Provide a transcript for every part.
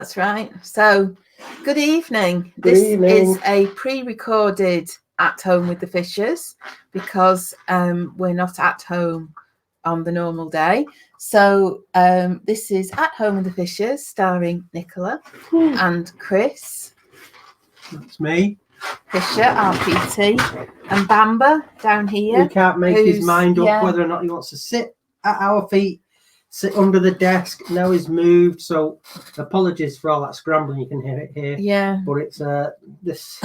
That's right. So, good evening. Good evening. Is a pre-recorded At Home with the Fishers because we're not at home on the normal day. So, this is At Home with the Fishers, starring Nicola and Chris. That's me. Fisher, RPT, and Bamba down here. He can't make his mind up whether or not he wants to sit at our feet, sit under the desk. Now he's moved, so apologies for all that scrambling. You can hear it here. Yeah. But it's this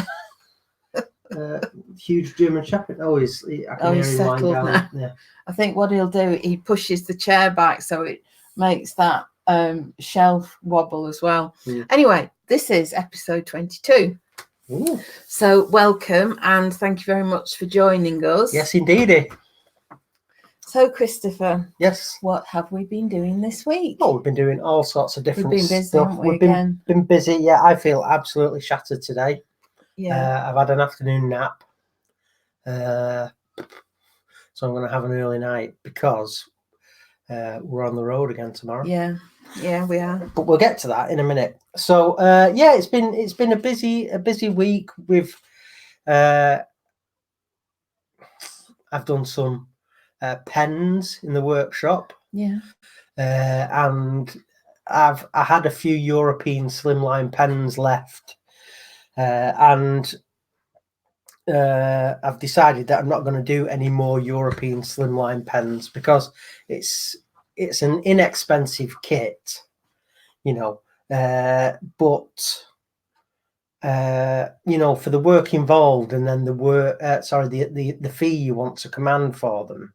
huge German Shepherd. He's settled now. Yeah. I think what he'll do, he pushes the chair back so it makes that shelf wobble as well. Yeah. Anyway, this is episode 22. Ooh. So welcome and thank you very much for joining us. Yes, indeed. So Christopher, yes, what have we been doing this week? Oh, we've been doing all sorts of different We've been busy, stuff. haven't we, We've again? been busy. Yeah, I feel absolutely shattered today. Yeah. I've had an afternoon nap, so I'm going to have an early night because we're on the road again tomorrow. Yeah, we are. But we'll get to that in a minute. So it's been a busy week. I've done some pens in the workshop. Yeah. And I had a few European slimline pens left, and I've decided that I'm not going to do any more European slimline pens because it's an inexpensive kit, but for the work involved and then the fee you want to command for them,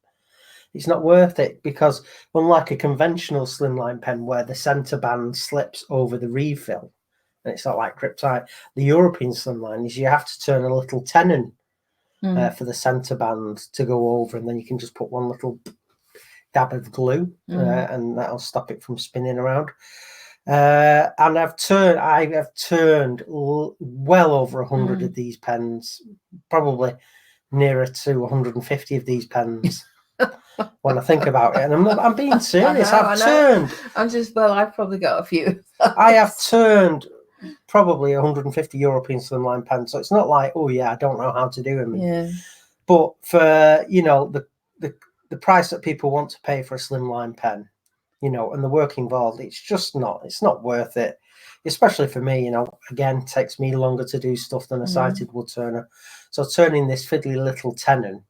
it's not worth it, because unlike a conventional slimline pen where the center band slips over the refill and it's not like grip tight, the European slimline is you have to turn a little tenon for the center band to go over, and then you can just put one little dab of glue and that'll stop it from spinning around. And I have turned well over 100 of these pens, probably nearer to 150 of these pens. When I think about it, and I'm being serious. I've probably got a few. I have turned probably 150 European slimline pens, so it's not like, oh yeah, I don't know how to do them. Yeah. But for the price that people want to pay for a slimline pen, and the work involved, it's not worth it. Especially for me, again, it takes me longer to do stuff than a sighted woodturner. So turning this fiddly little tenon.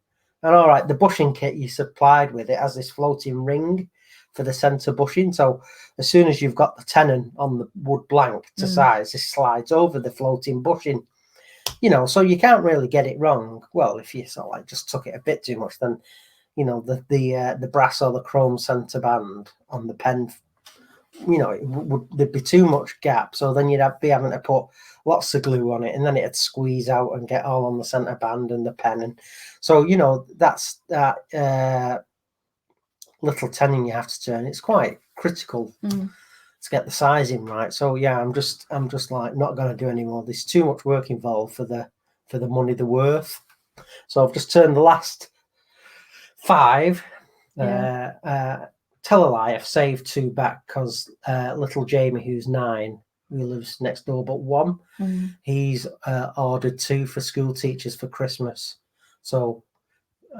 And all right, the bushing kit you supplied with it has this floating ring for the center bushing. So as soon as you've got the tenon on the wood blank to size, this slides over the floating bushing. So you can't really get it wrong. Well, if you sort of like just took it a bit too much, then the brass or the chrome center band on the pen, there'd be too much gap. So then you'd be having to put lots of glue on it, and then it'd squeeze out and get all on the center band and the pen. And so that's that little tenon you have to turn. It's quite critical to get the sizing right. So yeah, I'm just like not going to do any more. There's too much work involved for the money they're worth. So I've just turned the last 5. Tell a lie, I've saved 2 back because little Jamie, who's 9, who lives next door but 1, he's ordered 2 for school teachers for Christmas. So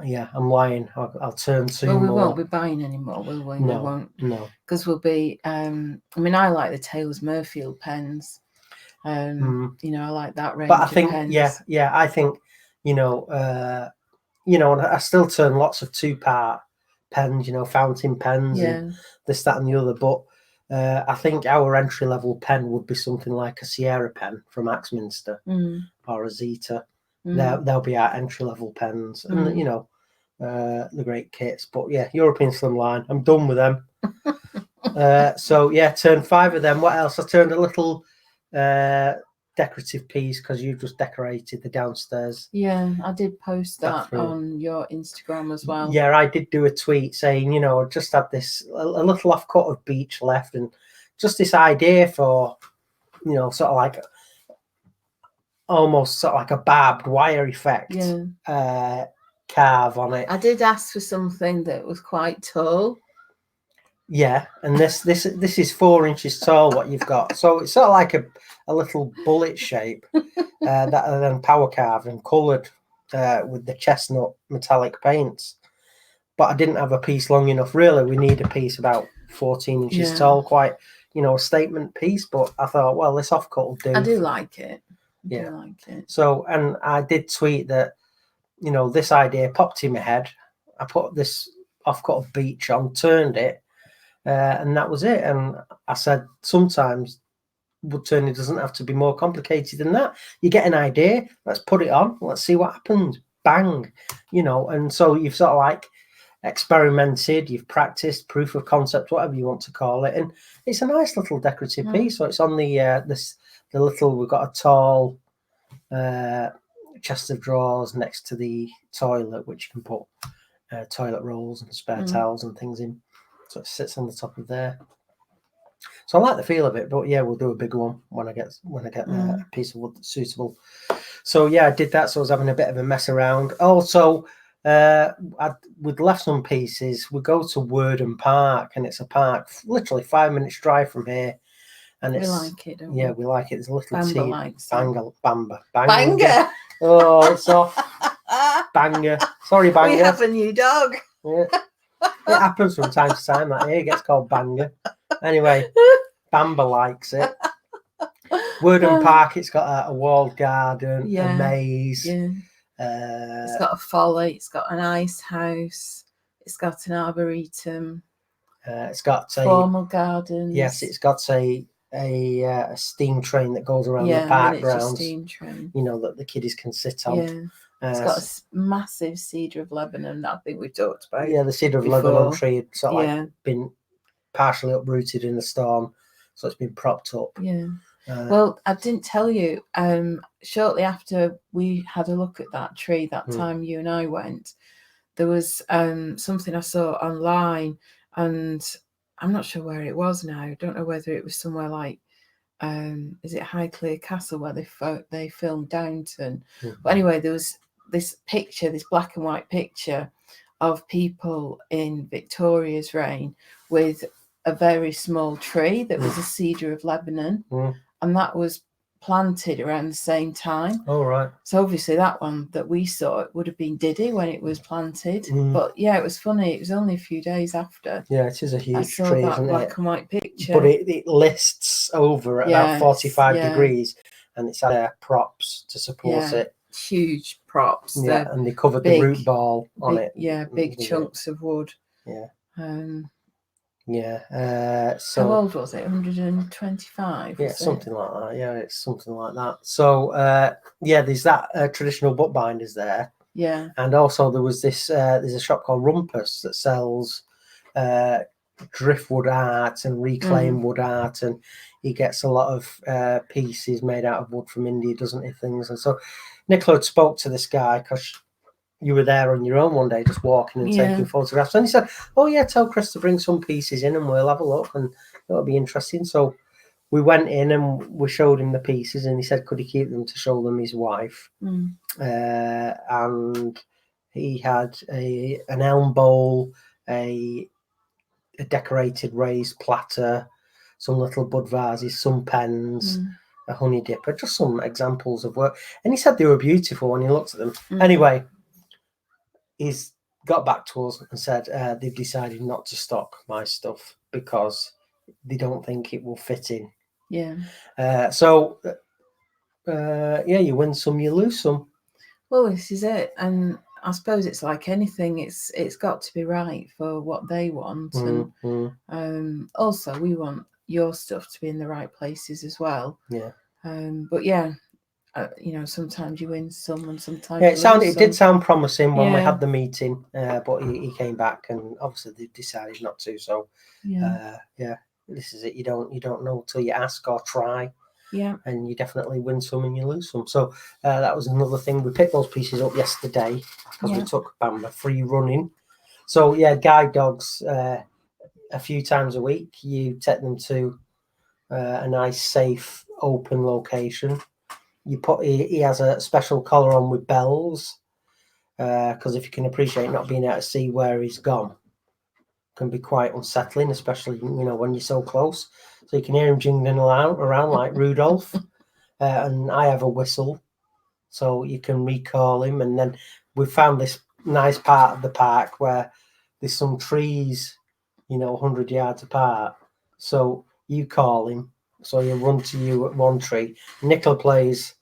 yeah, I'm lying. I'll turn 2 more. We won't be buying any more, will we? No, we won't. No, because we'll be. I like the Taylor's Murfield pens. I like that range. But I think, pens. I think, and I still turn lots of 2-part pens, fountain pens and this, that, and the other. But I think our entry level pen would be something like a Sierra pen from Axminster or a Zeta. They'll be our entry level pens, and the great kits. But yeah, European slimline, I'm done with them. So yeah, turned 5 of them. What else? I turned a little decorative piece because you just decorated the downstairs. Yeah, I did post that bathroom on your Instagram as well. Yeah, I did do a tweet saying, I just had this a little off cut of beech left, and just this idea for, sort of like almost sort of like a barbed wire effect carve on it. I did ask for something that was quite tall. Yeah, and this is 4 inches tall. What you've got, so it's sort of like a little bullet shape that are then power carved and coloured with the chestnut metallic paints. But I didn't have a piece long enough. Really, we need a piece about 14 inches tall, quite a statement piece. But I thought, well, this offcut will do. I do like it. I Yeah. do like it. So, and I did tweet that, this idea popped in my head. I put this offcut of beech on, turned it, and that was it. And I said, sometimes wood turning doesn't have to be more complicated than that. You get an idea, let's put it on, let's see what happens. Bang, and so you've sort of like experimented, you've practiced, proof of concept, whatever you want to call it, and it's a nice little decorative piece. So it's on the little, we've got a tall chest of drawers next to the toilet, which you can put toilet rolls and spare towels and things in. So it sits on the top of there. So I like the feel of it, but yeah, we'll do a bigger one when I get a piece of wood that's suitable. So yeah, I did that. So I was having a bit of a mess around. Also, we'd left some pieces. We go to Worden Park, and it's a park literally 5 minutes drive from here. And we like it, don't we? Yeah, we like it. There's a little Bamba likes Banger. Oh, it's off. Banger. Sorry, Banger. We have a new dog. Yeah. It happens from time to time. That it gets called Banger. Anyway, Bamba likes it. Worden Park, it's got a walled garden, a maze. Yeah. It's got a folly. It's got an ice house. It's got an arboretum. It's got formal gardens. Yes, it's got a steam train that goes around the park grounds. Steam train. That the kiddies can sit on. Yeah. It's got a massive cedar of Lebanon that I think we talked about. Yeah, the cedar of Lebanon tree had sort of like been partially uprooted in the storm, so it's been propped up. Yeah. Well, I didn't tell you. Shortly after we had a look at that tree, that time you and I went, there was something I saw online, and I'm not sure where it was now. I don't know whether it was somewhere like, is it Highclere Castle where they filmed Downton? But anyway, there was this picture, this black and white picture of people in Victoria's reign with a very small tree that was a cedar of Lebanon, and that was planted around the same time. Oh, right. So obviously that one that we saw, it would have been Diddy when it was planted. But yeah, it was funny. It was only a few days after. Yeah, it is a huge I saw tree, that isn't black it? and white picture. But it lists over at about 45 degrees, and it's had props to support it. Huge props. Yeah, and they covered the root ball on it. Yeah, big chunks of wood. Yeah. So how old was it? 125? Yeah, something like that. Yeah, it's something like that. So there's that traditional bookbinders there. Yeah. And also there was this there's a shop called Rumpus that sells driftwood art and reclaimed wood art, and he gets a lot of pieces made out of wood from India, doesn't he? Things. And so Nicola had spoke to this guy because you were there on your own one day, just walking and taking photographs. And he said, "Oh yeah, tell Chris to bring some pieces in, and we'll have a look, and it'll be interesting." So we went in and we showed him the pieces, and he said, could he keep them to show them his wife? And he had an elm bowl, a decorated raised platter, some little bud vases, some pens, a honey dipper, just some examples of work. And he said they were beautiful when he looked at them. Anyway, he's got back to us and said they've decided not to stock my stuff because they don't think it will fit in. Yeah. You win some, you lose some. Well, this is it. And I suppose it's like anything, it's got to be right for what they want. And also we want your stuff to be in the right places as well. Yeah. But yeah, sometimes you win some and sometimes it did sound promising when we had the meeting, but he came back and obviously they decided not to. So this is it. You don't know till you ask or try. Yeah. And you definitely win some and you lose some. So that was another thing. We picked those pieces up yesterday because we took Bamba free running. So yeah, guide dogs a few times a week. You take them to a nice, safe, open location. He has a special collar on with bells because if you can appreciate not being able to see where he's gone, can be quite unsettling, especially when you're so close. So you can hear him jingling around like Rudolph, and I have a whistle, so you can recall him. And then we found this nice part of the park where there's some trees, 100 yards apart. So you call him, so he'll run to you at one tree. Nicola plays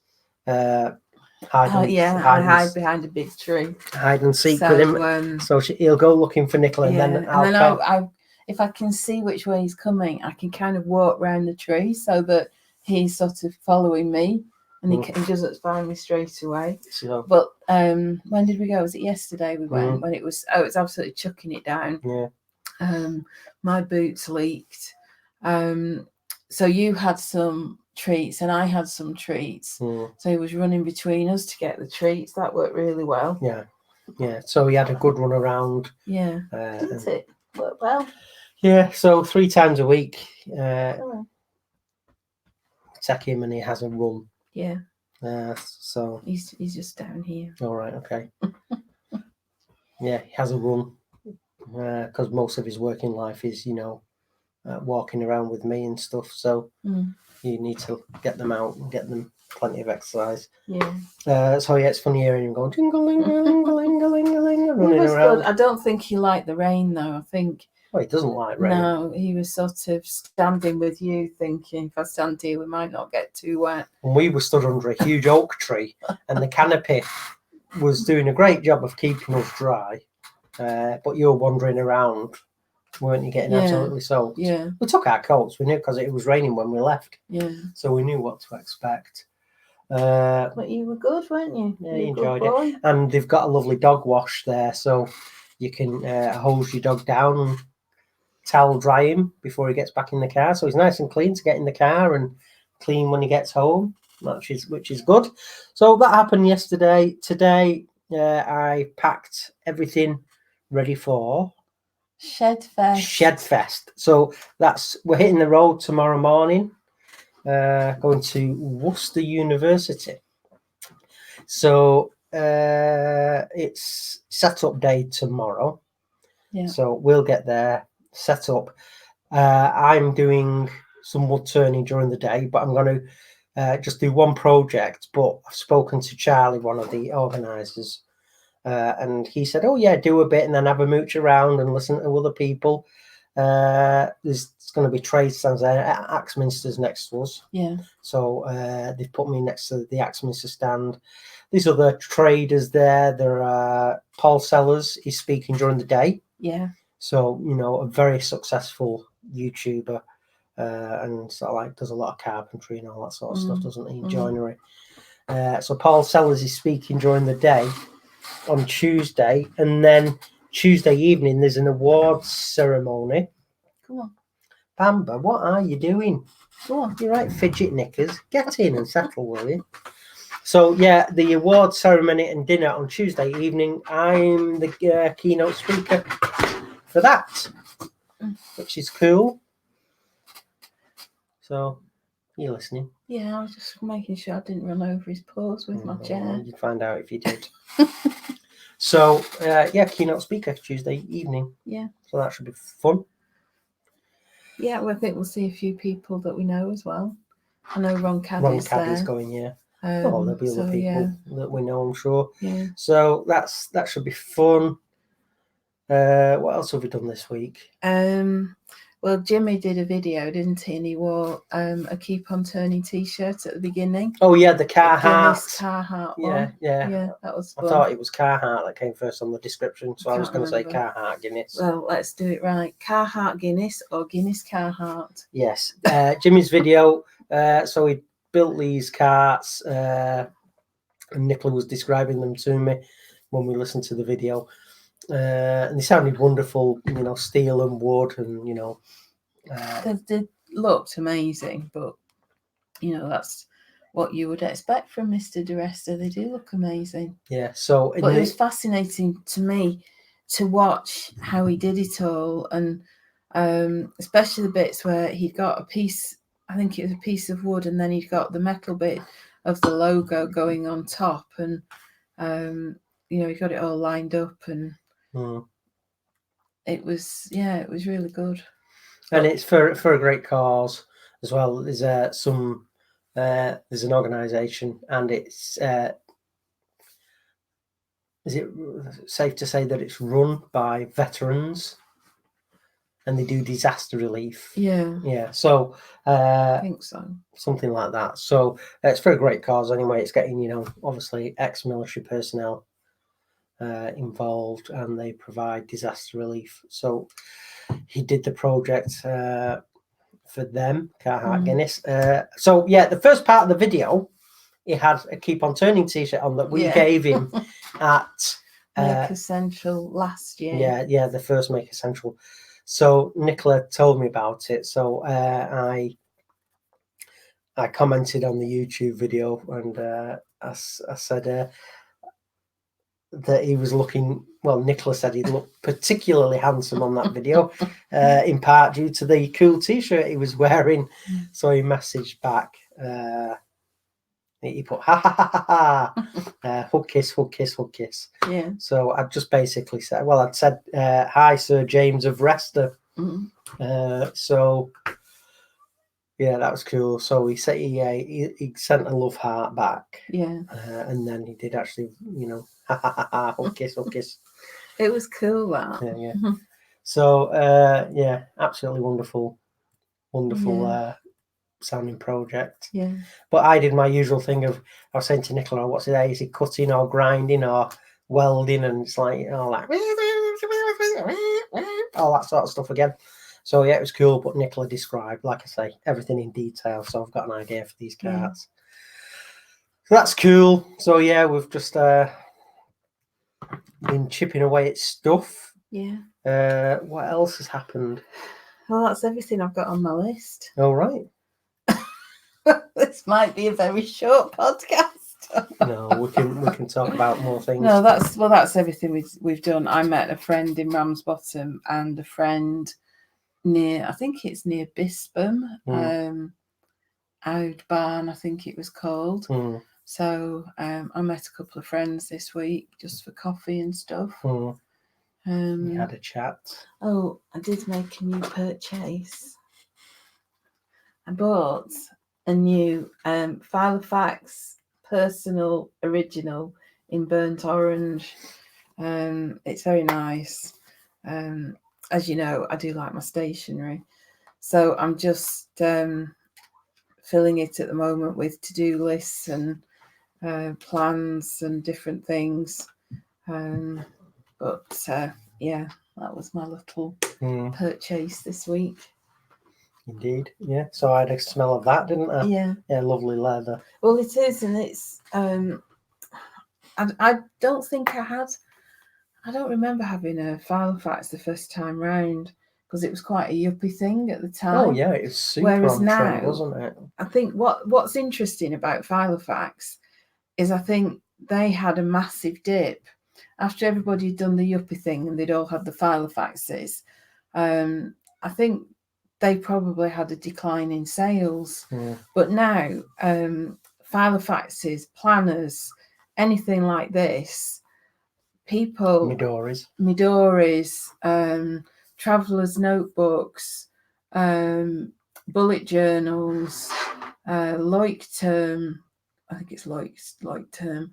I hide behind a big tree. Hide and seek with him. So he'll go looking for Nicola, and then I if I can see which way he's coming, I can kind of walk around the tree so that he's sort of following me, and he doesn't find me straight away. So, but when did we go? Was it yesterday we went? When it was absolutely chucking it down. Yeah. My boots leaked. So you had some treats and I had some treats. So he was running between us to get the treats. That worked really well. Yeah. So he had a good run around. Yeah. Didn't it work well? Yeah. So 3 times a week, take him and he has a run. Yeah. So he's just down here. All right. Okay. Yeah, he has a run because most of his working life is, walking around with me and stuff. So you need to get them out and get them plenty of exercise. Yeah. So it's funny hearing him going jingle-ling-a-ling-a-ling-a-ling, running around. Good. I don't think he liked the rain though. I think. Well, he doesn't like rain. No, he was sort of standing with you, thinking if I stand here, we might not get too wet. And we were stood under a huge oak tree, and the canopy was doing a great job of keeping us dry. But you were wandering around, weren't you, getting absolutely soaked? Yeah. We took our coats. We knew because it was raining when we left. Yeah. So we knew what to expect. But you were good, weren't you? Yeah, you enjoyed it. And they've got a lovely dog wash there, so you can hose your dog down and towel dry him before he gets back in the car. So he's nice and clean to get in the car and clean when he gets home, which is good. So that happened yesterday. Today, I packed everything ready for ShedFest. So we're hitting the road tomorrow morning, going to Worcester University. So it's setup day tomorrow. Yeah. So we'll get there, set up. I'm doing some wood turning during the day, but I'm going to just do one project. But I've spoken to Charlie, one of the organisers, and he said, "Oh yeah, do a bit and then have a mooch around and listen to other people." There's going to be trade stands there. Axminster's next to us. Yeah. So they've put me next to the Axminster stand. There's other traders there. There are Paul Sellers. He's speaking during the day. Yeah. So, a very successful YouTuber, and sort of does a lot of carpentry and all that sort of stuff, doesn't he? Joinery. So Paul Sellers is speaking during the day on Tuesday, and then Tuesday evening there's an awards ceremony. Come on. Bamba, what are you doing? Go on. You're right, fidget knickers. Get in and settle, will you? So, yeah, the awards ceremony and dinner on Tuesday evening. I'm the keynote speaker for that, which is cool. So, you listening? Yeah, I was just making sure I didn't run over his paws with my chair. You'd find out if you did. So, keynote speaker Tuesday evening. Yeah. So that should be fun. Yeah, well, I think we'll see a few people that we know as well. I know Ron Caddy's going, yeah. There'll be other people that we know, I'm sure. Yeah. So that should be fun. What else have we done this week? Well, Jimmy did a video, didn't he? And he wore a Keep On Turning t-shirt at the beginning. Oh yeah, the Carhartt. Carhartt one. Yeah, that was fun. I thought it was Carhartt that came first on the description, so I was going to say Carhartt Guinness. Well, let's do it right. Carhartt Guinness or Guinness Carhartt. Yes. Jimmy's video. So he built these carts, and Nicola was describing them to me when we listened to the video. And they sounded wonderful, steel and wood, and they looked amazing, but that's what you would expect from Mr. DiResta. They do look amazing. Yeah. So, but it was fascinating to me to watch how he did it all, and especially the bits where he'd got a piece. I think it was a piece of wood, and then he'd got the metal bit of the logo going on top, and he got it all lined up, and it was really good. And it's for a great cause as well. There's there's an organisation, and it's is it safe to say that it's run by veterans, and they do disaster relief? Yeah. So I think so. Something like that. So it's for a great cause anyway. It's getting, obviously ex-military personnel involved, and they provide disaster relief. So he did the project for them, Carhartt Guinness. So yeah, the first part of the video, he had a Keep On Turning t-shirt on that we gave him at Make Essential last year. Yeah, the first Make Essential. So Nicola told me about it. So I commented on the YouTube video, and I said that he was looking, well, Nicola said he looked particularly handsome on that video, in part due to the cool t-shirt he was wearing. So he messaged back, he put, ha ha ha ha ha, hug kiss, hug kiss, hug kiss. Yeah. So I just basically said, well, I'd said, hi, Sir James of Resta. So yeah, that was cool. So he said he sent a love heart back. Yeah. And then he did actually, ha ha ha ha, hug kiss, hug kiss. It was cool, that. Yeah. So yeah, absolutely wonderful sounding project. Yeah. But I did my usual thing of, I was saying to Nicola, what's it? Is he cutting or grinding or welding? And it's like, all that sort of stuff again. So yeah, it was cool. But Nicola described, like I say, everything in detail. So I've got an idea for these carts. So that's cool. So yeah, we've just been chipping away at stuff. Yeah. What else has happened? Well, that's everything I've got on my list. All right. This might be a very short podcast. No, we can talk about more things. No, that's everything we've done. I met a friend in Ramsbottom and a friend near, I think it's near Bispam, Oud Barn, I think it was called. So I met a couple of friends this week just for coffee and stuff. We had a chat. Oh, I did make a new purchase. I bought a new Filofax personal original in burnt orange. It's very nice. As you know, I do like my stationery, so I'm just filling it at the moment with to-do lists and plans and different things. But yeah, that was my little purchase this week. Indeed, yeah. So I had a smell of that, didn't I? Yeah. Yeah, lovely leather. Well, it is, and it's. I don't think I don't remember having a Filofax the first time round because it was quite a yuppie thing at the time. Oh yeah, it was super. Whereas on now, trend, wasn't it? I think what's interesting about Filofax is I think they had a massive dip after everybody had done the yuppie thing and they'd all had the Filofaxes. I think they probably had a decline in sales. But now, Filofaxes, planners, anything like this, people... Midoris, travellers' notebooks, bullet journals, Leuchtturm, I think it's Leuchtturm.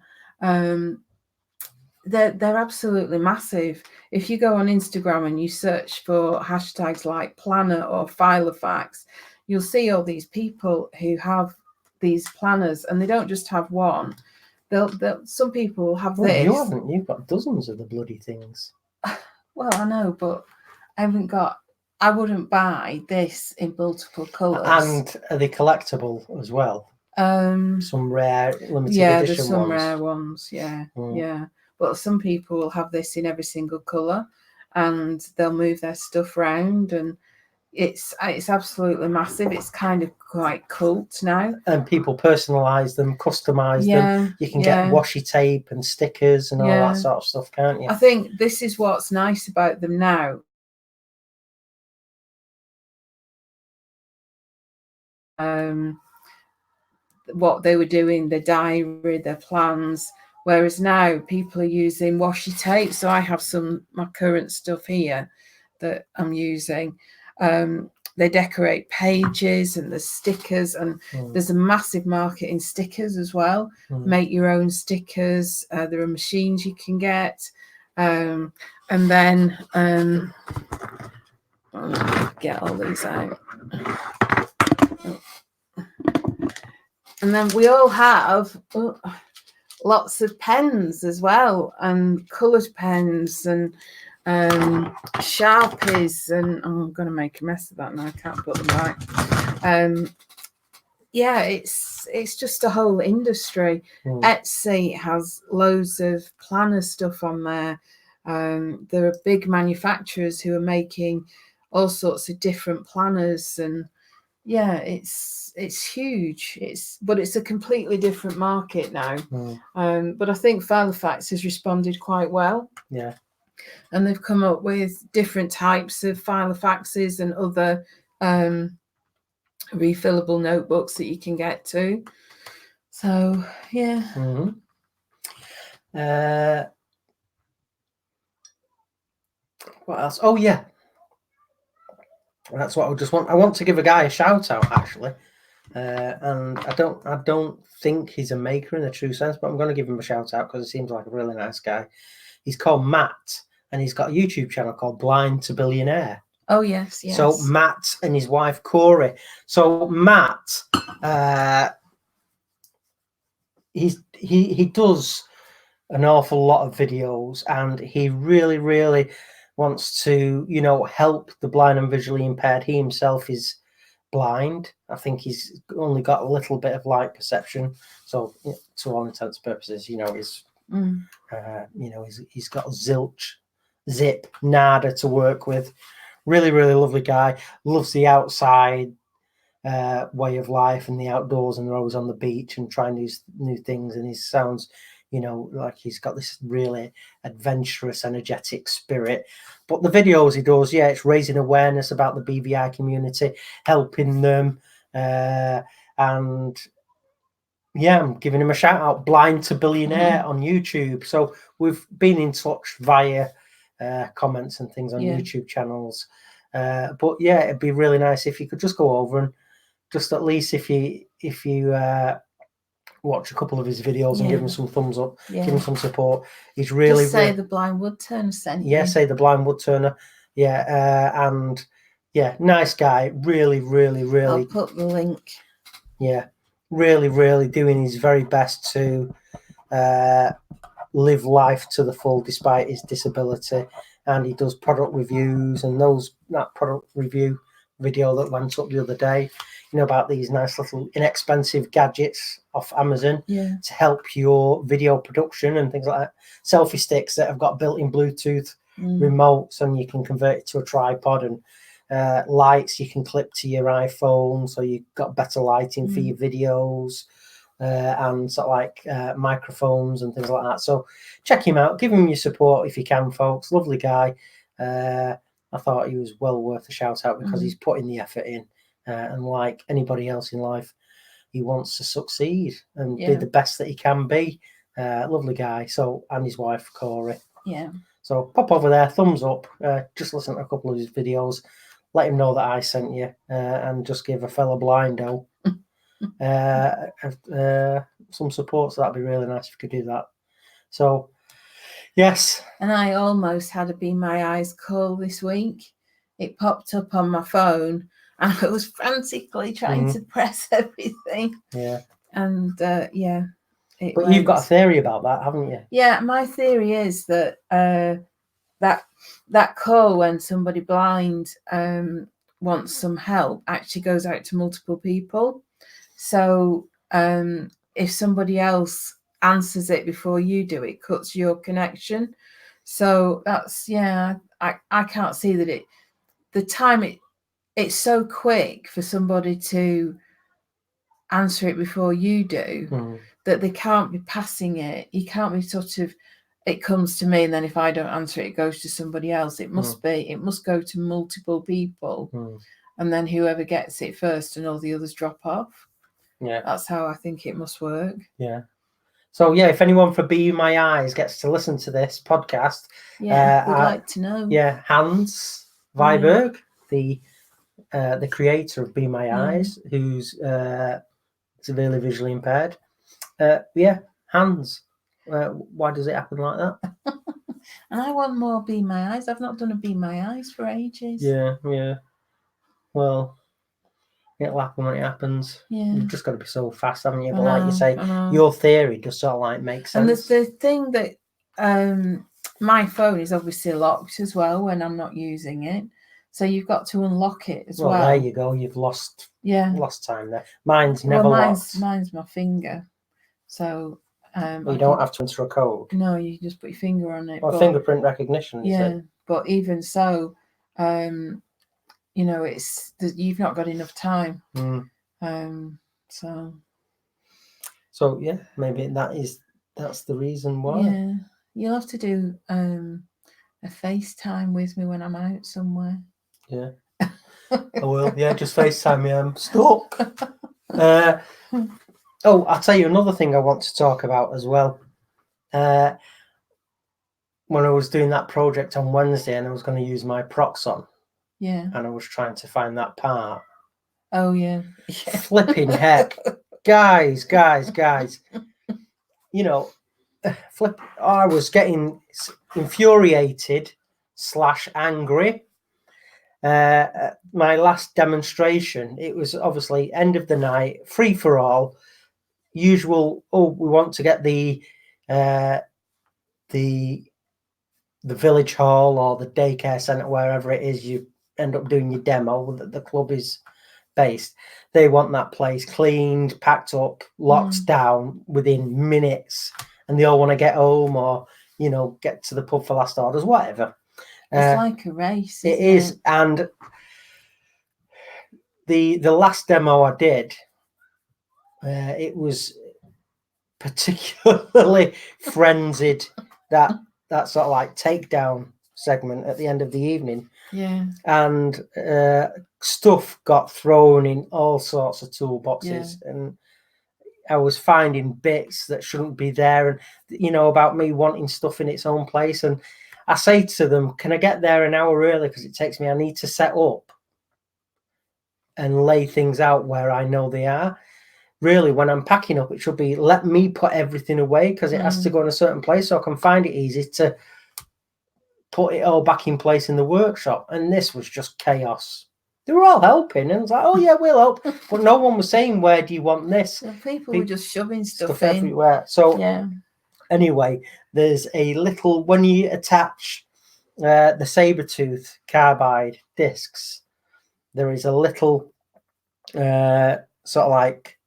They're absolutely massive. If you go on Instagram and you search for hashtags like planner or Filofax, you'll see all these people who have these planners, and they don't just have one. Some people will have this. You haven't. You've got dozens of the bloody things. Well, I know, but I wouldn't buy this in multiple colours. And are they collectible as well? Some rare limited edition ones. There's some rare ones. Yeah. But some people will have this in every single colour, and they'll move their stuff around, and it's absolutely massive. It's kind of quite cult now. And people personalise them, customise them. You can get washi tape and stickers and all that sort of stuff, can't you? I think this is what's nice about them now. What they were doing, their diary, their plans. Whereas now people are using washi tape. So I have my current stuff here, that I'm using. They decorate pages and the stickers, and there's a massive market in stickers as well. Make your own stickers. There are machines you can get, and then get all these out. And then we all have lots of pens as well, and coloured pens and Sharpies, and I'm going to make a mess of that now. I can't put them right. Yeah, it's just a whole industry. Etsy has loads of planner stuff on there. There are big manufacturers who are making all sorts of different planners, and yeah, it's huge. But it's a completely different market now. But I think Filofax has responded quite well. Yeah. And they've come up with different types of Filofaxes and other refillable notebooks that you can get to. So yeah. What else? Oh yeah, that's what I want to give a guy a shout out, actually. And I don't think he's a maker in the true sense, but I'm going to give him a shout out because he seems like a really nice guy. He's called Matt, and he's got a YouTube channel called Blind to Billionaire. Oh yes. So Matt and his wife Corey. So Matt, he does an awful lot of videos, and he really wants to, you know, help the blind and visually impaired. He himself is blind. I think he's only got a little bit of light perception. So to all intents and purposes, you know, he's he's got zip, nada to work with. Really lovely guy. Loves the outside way of life and the outdoors, and they're always on the beach and trying these new things. And he sounds, you know, like he's got this really adventurous, energetic spirit. But the videos he does, yeah, it's raising awareness about the BVI community, helping them, and yeah, I'm giving him a shout out. Blind to Billionaire on YouTube. So we've been in touch via comments and things on YouTube channels. But yeah, it'd be really nice if you could just go over and just at least if you watch a couple of his videos and give him some thumbs up, give him some support. He's really just say the Blind Woodturner sent you. Yeah, say the Blind Woodturner. Yeah, and yeah, nice guy. Really. I'll put the link. Yeah, really doing his very best to live life to the full despite his disability. And he does product reviews, and that product review video that went up the other day, you know, about these nice little inexpensive gadgets off Amazon to help your video production and things like that. Selfie sticks that have got built-in Bluetooth remotes, and you can convert it to a tripod, and lights you can clip to your iPhone, so you've got better lighting for your videos, and sort of like microphones and things like that. So check him out, give him your support if you can, folks. Lovely guy. I thought he was well worth a shout out because he's putting the effort in, and like anybody else in life, he wants to succeed and be the best that he can be. Lovely guy. So, and his wife Corey. Yeah. So pop over there, thumbs up, just listen to a couple of his videos, let him know that I sent you, and just give a fellow blindo some support. So that'd be really nice if you could do that. So yes. And I almost had a Be My Eyes call this week. It popped up on my phone, and I was frantically trying to press everything. Yeah. And but you've got a theory about that, haven't you? Yeah, my theory is that that call when somebody blind wants some help actually goes out to multiple people. So if somebody else answers it before you do, it cuts your connection. So that's I can't see that the time it's so quick for somebody to answer it before you do that they can't be passing it. You can't be sort of, it comes to me, and then if I don't answer it, it goes to somebody else. It must go to multiple people, and then whoever gets it first and all the others drop off. Yeah, that's how I think it must work. Yeah. So yeah, if anyone for Be My Eyes gets to listen to this podcast, we'd like to know. Yeah, Hans, Viberg, the creator of Be My Yeah. Eyes, who's severely visually impaired. Hands. Why does it happen like that? And I want more Be My Eyes. I've not done a Be My Eyes for ages. Yeah. Well, it'll happen when it happens. Yeah. You've just got to be so fast, haven't you? I But like you know, say, I know. your theory just sort of like makes And sense. the thing that my phone is obviously locked as well when I'm not using it. So you've got to unlock it as well. There you go. You've lost time there. Mine's never locked. Mine's my finger. So you don't have to enter a code. No, you just put your finger on it. Or fingerprint recognition. Yeah, but even so, you know, it's you've not got enough time. So yeah, maybe that's the reason why. Yeah, you'll have to do a FaceTime with me when I'm out somewhere. Yeah, I will. Yeah, just FaceTime me. I'm stuck. I'll tell you another thing I want to talk about as well. When I was doing that project on Wednesday and I was going to use my Proxon. Yeah. And I was trying to find that part. Oh yeah. Flipping heck. Guys. You know, I was getting infuriated / angry. My last demonstration, it was obviously end of the night, free for all, usual. We want to get the village hall or the daycare centre, wherever it is you end up doing your demo that the club is based. They want that place cleaned, packed up, locked down within minutes, and they all want to get home or, you know, get to the pub for last orders, whatever. It's like a race. It is. And the last demo I did, it was particularly frenzied, that sort of like takedown segment at the end of the evening. Yeah. And stuff got thrown in all sorts of toolboxes, and I was finding bits that shouldn't be there, and you know, about me wanting stuff in its own place. And I say to them, can I get there an hour early, because it takes me, I need to set up and lay things out where I know they are. Really, when I'm packing up, it should be let me put everything away, because it has to go in a certain place so I can find it easy to put it all back in place in the workshop. And this was just chaos. They were all helping, and it's like, oh yeah, we'll help, but no one was saying, where do you want this? So people were just shoving stuff in everywhere. So yeah. Anyway, there's a little, when you attach the saber-tooth carbide discs, there is a little sort of like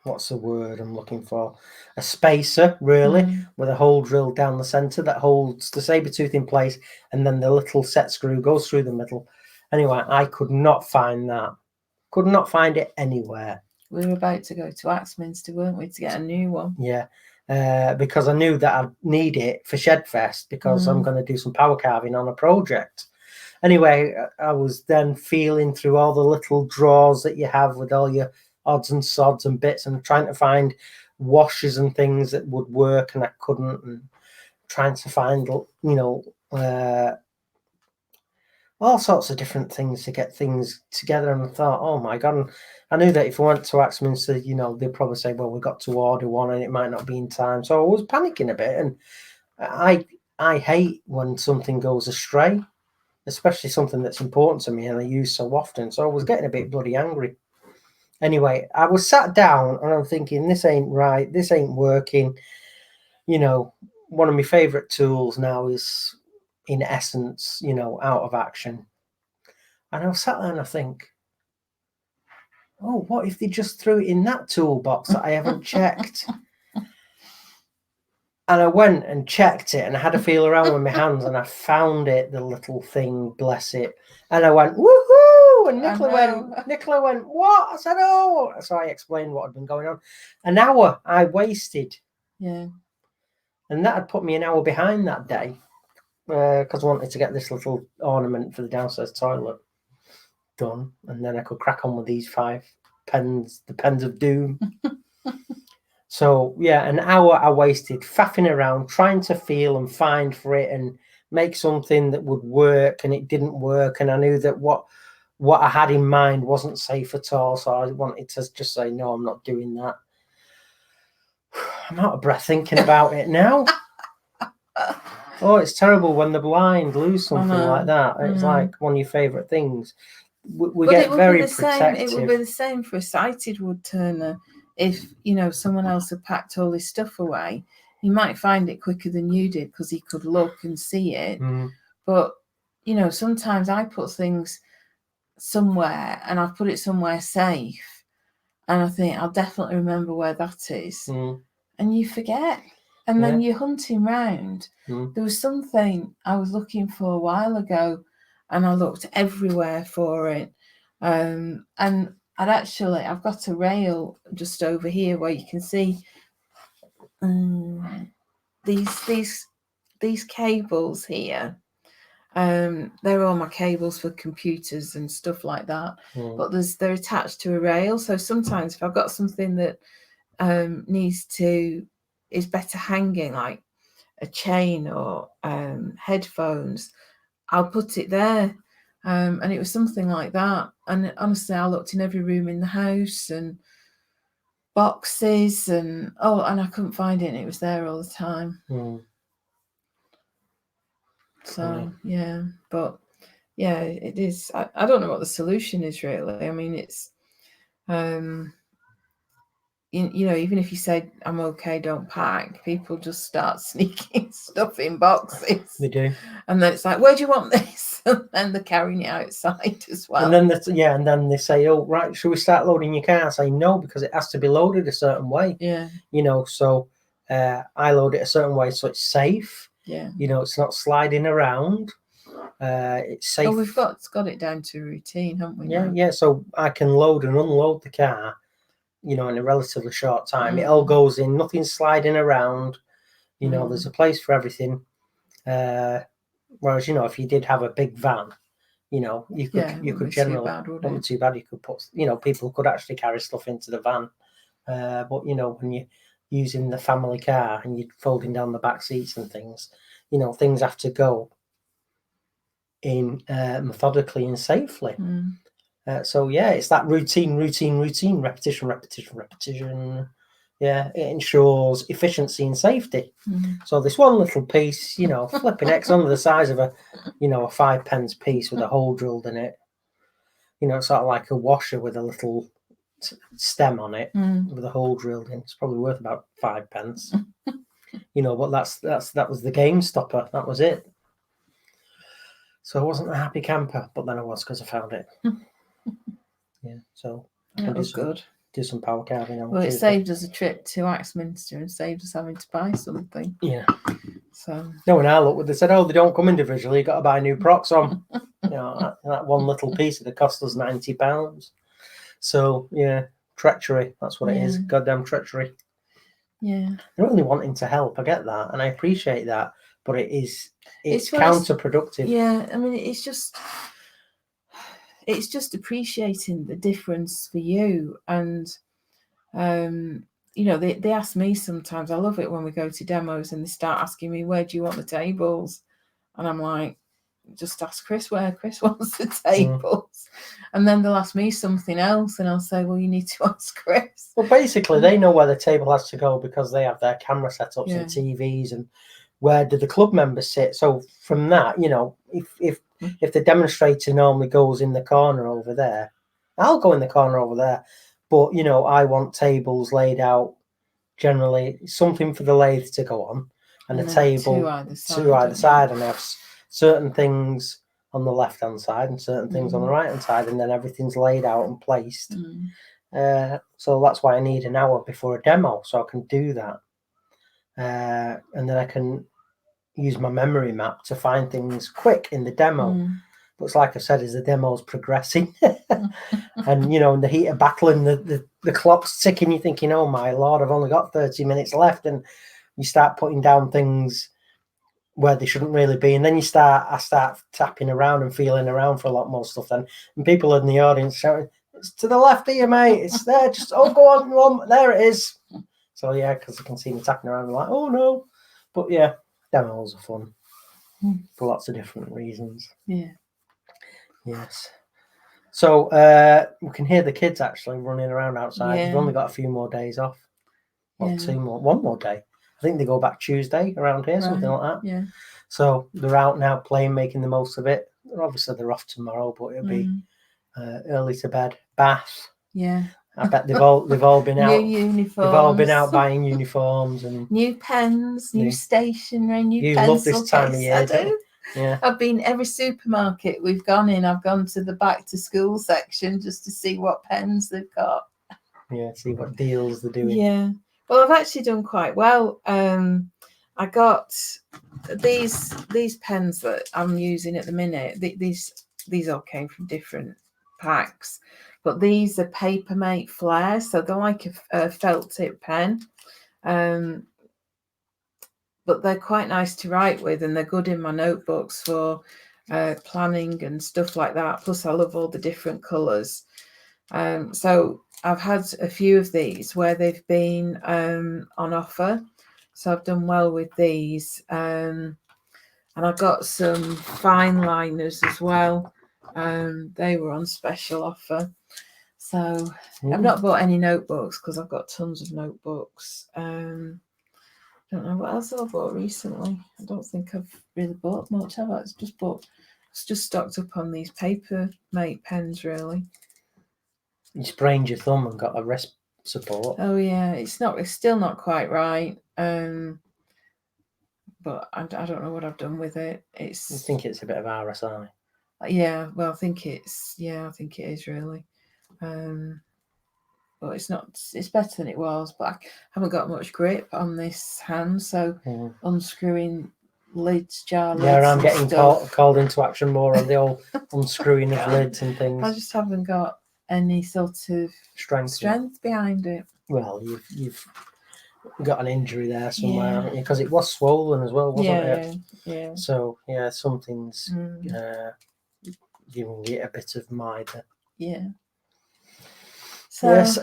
what's the word I'm looking for? A spacer, really, with a hole drilled down the center that holds the saber-tooth in place, and then the little set screw goes through the middle. Anyway, I could not find that. Could not find it anywhere. We were about to go to Axminster, weren't we, to get a new one? Yeah, because I knew that I'd need it for ShedFest, because I'm going to do some power carving on a project. Anyway, I was then feeling through all the little drawers that you have with all your odds and sods and bits, and trying to find washers and things that would work, and I couldn't, and trying to find, you know, all sorts of different things to get things together. And I thought, oh my God. And I knew that if I went to Axminster, you know, they'd probably say, well, we've got to order one and it might not be in time. So I was panicking a bit, and I hate when something goes astray, especially something that's important to me and I use so often. So I was getting a bit bloody angry. Anyway, I was sat down and I'm thinking, this ain't right. This ain't working. You know, one of my favorite tools now is, in essence, you know, out of action. And I was sat there and I think, oh, what if they just threw it in that toolbox that I haven't checked? And I went and checked it, and I had to feel around with my hands, and I found it, the little thing, bless it. And I went, woohoo! And Nicola went, what? I said, oh. So I explained what had been going on. An hour I wasted. Yeah. And that had put me an hour behind that day, because I wanted to get this little ornament for the downstairs toilet done. And then I could crack on with these 5 pens, the pens of doom. So, yeah, an hour I wasted faffing around, trying to feel and find for it and make something that would work, and it didn't work, and I knew that what I had in mind wasn't safe at all, so I wanted to just say, no, I'm not doing that. I'm out of breath thinking about it now. Oh, it's terrible when the blind lose something like that. It's like one of your favourite things. We get very protective. It would be the same for a sighted woodturner. If, you know, someone else had packed all his stuff away, he might find it quicker than you did because he could look and see it. But, you know, sometimes I put things somewhere and I've put it somewhere safe, and I think I'll definitely remember where that is. And you forget. And then you're hunting round. There was something I was looking for a while ago, and I looked everywhere for it. And I've got a rail just over here where you can see these cables here. They're all my cables for computers and stuff like that. But they're attached to a rail. So sometimes if I've got something that is better hanging, like a chain or headphones, I'll put it there. And it was something like that. And honestly, I looked in every room in the house and boxes and I couldn't find it, and it was there all the time. So but it is. I don't know what the solution is really. I mean, it's you know, even if you say I'm okay, don't pack, people just start sneaking stuff in boxes. They do. And then it's like, where do you want this? And then they're carrying it outside as well. And then they say, oh, right, should we start loading your car? I say no, because it has to be loaded a certain way. Yeah. You know, so I load it a certain way so it's safe. Yeah. You know, it's not sliding around. It's safe. Oh, we've got it down to a routine, haven't we? Yeah, now? yeah. So I can load and unload the car, you know, in a relatively short time. It all goes in, nothing's sliding around. You know, there's a place for everything. Whereas, you know, if you did have a big van, you know, you could generally, not too bad. You could put, you know, people could actually carry stuff into the van. But you know, when you're using the family car and you're folding down the back seats and things, you know, things have to go in methodically and safely. So yeah, it's that routine, repetition. Yeah, it ensures efficiency and safety. So this one little piece, you know, flipping X under the size of a 5p piece with a hole drilled in it. You know, it's sort of like a washer with a little stem on it with a hole drilled in. It's probably worth about 5p. You know, but that was the game stopper. That was it. So I wasn't a happy camper, but then I was because I found it. Yeah, so that was good. Do some power carving on. Well, it saved us a trip to Axminster and saved us having to buy something. Yeah. So no, when I looked, they said, "Oh, they don't come individually. You got to buy new procs on." You know, that one little piece that cost us £90. So yeah, treachery. That's what it is. Goddamn treachery. Yeah. They're only wanting to help. I get that, and I appreciate that, but it's counterproductive. Yeah, I mean, it's just appreciating the difference for you. And you know, they ask me sometimes, I love it when we go to demos and they start asking me, where do you want the tables? And I'm like, just ask Chris where Chris wants the tables. And then they'll ask me something else and I'll say, well, you need to ask Chris. Well, basically they know where the table has to go because they have their camera setups and TVs, and where do the club members sit. So from that, you know, if the demonstrator normally goes in the corner over there, I'll go in the corner over there. But, you know, I want tables laid out, generally something for the lathe to go on, and a table to either side, and have certain things on the left-hand side and certain things on the right-hand side, and then everything's laid out and placed. So that's why I need an hour before a demo, so I can do that. And then I can use my memory map to find things quick in the demo. But it's like I said, as the demo's progressing and, you know, in the heat of battle and the clock's ticking, you're thinking, oh my Lord, I've only got 30 minutes left. And you start putting down things where they shouldn't really be. And then I start tapping around and feeling around for a lot more stuff then. And people in the audience shouting, it's to the left of you, mate. It's there. Just, oh, go on. There it is. So, yeah, because I can see me tapping around and like, oh, no. But, yeah, demos are fun. for lots of different reasons. Yeah. Yes. So we can hear the kids actually running around outside. Yeah. They've only got a few more days off. What, Yeah. one more day. I think they go back Tuesday around here, something Right. like that. Yeah. So they're out now playing, making the most of it. Obviously they're off tomorrow, but it'll be early to bed, bath. Yeah. I bet they've all been New out. uniforms. They've all been out buying uniforms and new pens, new stationery, new you pencil love this time case. of year, I don't do. you? Yeah. I've been every supermarket we've gone in. I've gone to the back to school section just to see what pens they've got. Yeah, see what deals they're doing. Yeah. Well, I've actually done quite well. I got these pens that I'm using at the minute. These all came from different packs, but these are Papermate Flair, so they're like a felt tip pen. But they're quite nice to write with, and they're good in my notebooks for planning and stuff like that. Plus, I love all the different colours. So I've had a few of these where they've been on offer. So I've done well with these. And I got some fine liners as well. They were on special offer. So I've not bought any notebooks because I've got tons of notebooks. Don't know what else I've bought recently. I don't think I've really bought much, have I? It's just stocked up on these Papermate pens, really. You sprained your thumb and got a wrist support. Oh yeah, it's still not quite right. But I don't know what I've done with it. I think it's a bit of RSI. Yeah, well, I think it is really. But it's better than it was, but I haven't got much grip on this hand, so unscrewing lids, jar lids. Yeah, I'm getting called into action more on the old unscrewing of lids and things. I just haven't got any sort of strength behind it. Well, you've got an injury there somewhere, haven't you? Because it was swollen as well, wasn't it? Yeah. So yeah, something's giving it a bit of mither. Yeah. So, yes.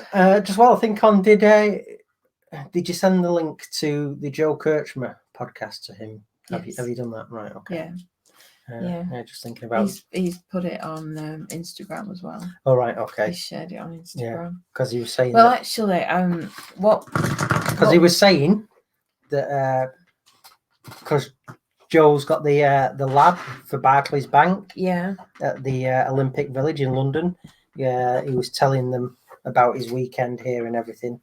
Just while I think on, did you send the link to the Joe Kirchmer podcast to him? Yes. Have you done that? Right. Okay. Yeah. Yeah. Just thinking about. He's put it on Instagram as well. Oh right. Okay. He shared it on Instagram. Yeah. Because he was saying. Well, actually, Because he was saying that because Joe's got the lab for Barclays Bank. Yeah. At the Olympic Village in London. Yeah. He was telling them about his weekend here and everything.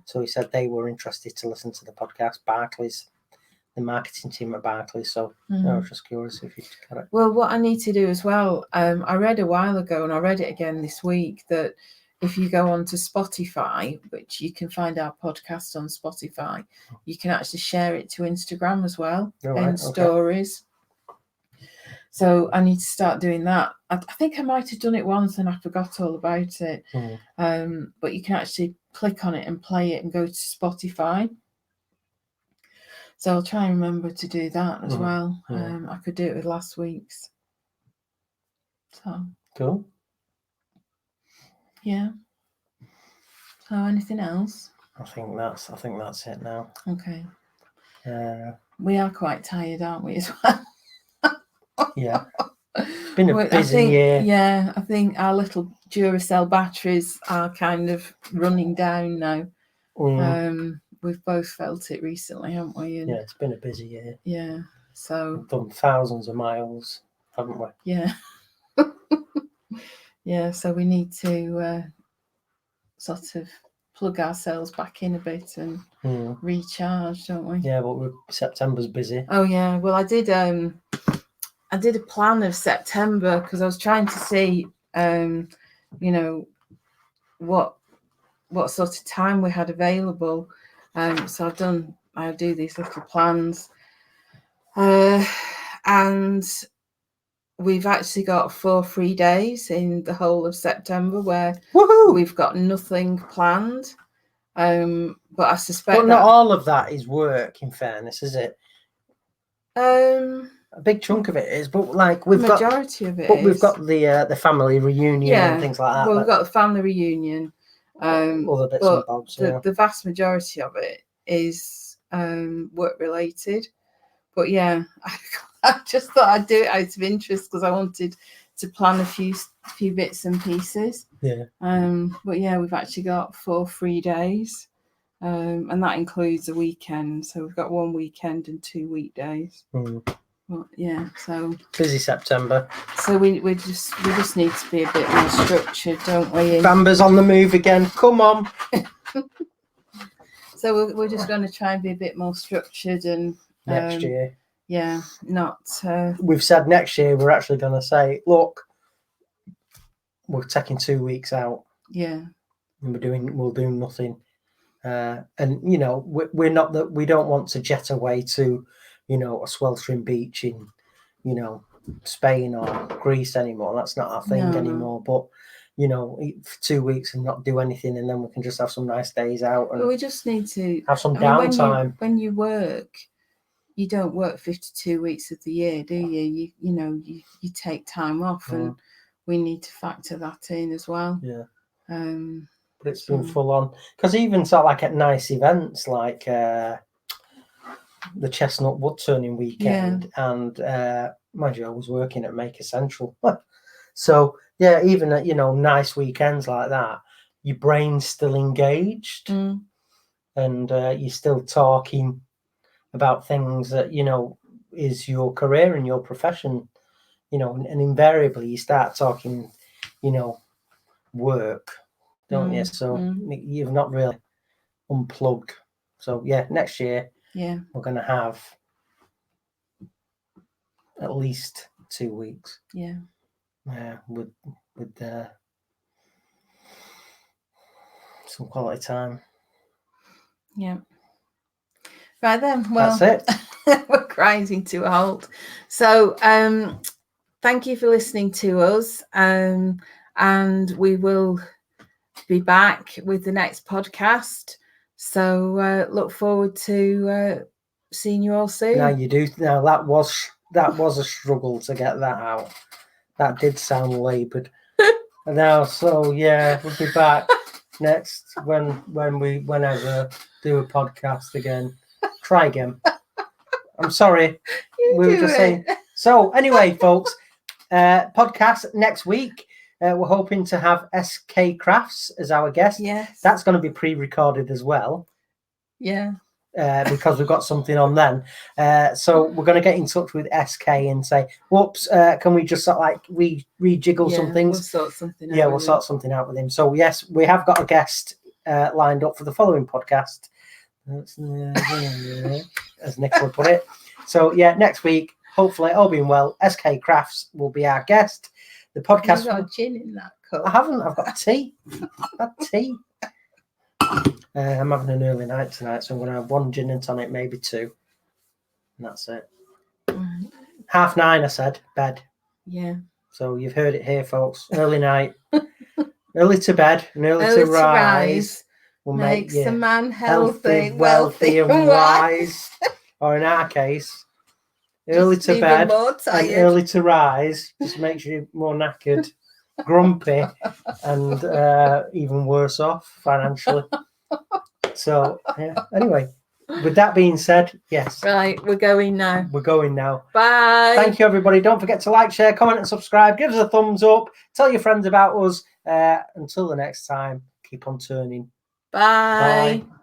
So he said they were interested to listen to the podcast. Barclays, the marketing team at Barclays. So I was just curious if you got it. Well, what I need to do as well, I read a while ago and I read it again this week, that if you go on to Spotify, which you can find our podcast on Spotify, you can actually share it to Instagram as well in stories. So I need to start doing that. I think I might have done it once and I forgot all about it. But you can actually click on it and play it and go to Spotify. So I'll try and remember to do that as well. I could do it with last week's. So cool. Yeah. So anything else? I think that's it now. Okay. We are quite tired, aren't we, as well? Yeah. It's been a busy year. Yeah, I think our little Duracell batteries are kind of running down now. We've both felt it recently, haven't we? And, yeah, it's been a busy year. Yeah. So we've done thousands of miles, haven't we? Yeah. Yeah, so we need to sort of plug ourselves back in a bit and recharge, don't we? Yeah, but September's busy. Oh yeah. Well, I did a plan of September because I was trying to see what sort of time we had available. So I do these little plans. And we've actually got 4 free days in the whole of September where we've got nothing planned. But I suspect not all of that is work, in fairness, is it? A big chunk of it is, but like we've got the family reunion and things like that. Well, we've got the family reunion. Other bits and bobs. The vast majority of it is work related. but yeah, I just thought I'd do it out of interest because I wanted to plan a few bits and pieces. Yeah. But yeah, we've actually got 4 free days, and that includes a weekend. So we've got 1 weekend and 2 weekdays. But yeah, so busy September. So we just need to be a bit more structured, don't we? Bamber's on the move again. Come on. So we're just going to try and be a bit more structured and next year. Yeah, not. We've said next year we're actually going to say, look, we're taking 2 weeks out. Yeah. And we'll do nothing. And you know, we're not that we don't want to jet away to, you know, a sweltering beach in, you know, Spain or Greece anymore. That's not our thing anymore. But you know, for 2 weeks and not do anything, and then we can just have some nice days out. And we just need to have some downtime. When you work, you don't work 52 weeks of the year, do you? You know, you take time off, and we need to factor that in as well. Yeah. But it's been full on, because even sort of like at nice events like the Chestnut Woodturning weekend, and mind you, I was working at Maker Central, so yeah, even at, you know, nice weekends like that, your brain's still engaged, and you're still talking about things that, you know, is your career and your profession, you know, and invariably you start talking, you know, work, don't you? So you've not really unplugged. So yeah, next year we're going to have at least 2 weeks. Yeah. With some quality time. Yeah. Right then. Well, that's it. We're grinding to a halt. So thank you for listening to us. And we will be back with the next podcast. So look forward to seeing you all soon. Now you do. Now that was a struggle to get that out. That did sound laboured. Now, so yeah, we'll be back next whenever do a podcast again. Try again. I'm sorry. We were just saying. So anyway, folks, podcast next week. We're hoping to have SK Crafts as our guest. Yes. That's going to be pre-recorded as well. Yeah. Because we've got something on then. So we're going to get in touch with SK and say, whoops, can we just sort of like rejiggle some things? We'll sort something out. Yeah, we'll sort something out with him. So yes, we have got a guest lined up for the following podcast. As Nicola put it. So yeah, next week, hopefully, all being well, SK Crafts will be our guest. The podcast. You've got a gin in that cup. I haven't. I've got tea. I've had tea. I'm having an early night tonight, so I'm going to have 1 gin and tonic, maybe 2. And that's it. 9:30, I said, bed. Yeah. So you've heard it here, folks. Early night. Early to bed and early to rise. Will makes make you a man healthy, wealthy and wise. Or in our case, early to bed and early to rise just makes you more knackered, grumpy, and even worse off financially. So yeah. Anyway, with that being said, yes. Right, we're going now. We're going now. Bye. Thank you, everybody. Don't forget to like, share, comment, and subscribe. Give us a thumbs up. Tell your friends about us. Until the next time, keep on turning. Bye. Bye.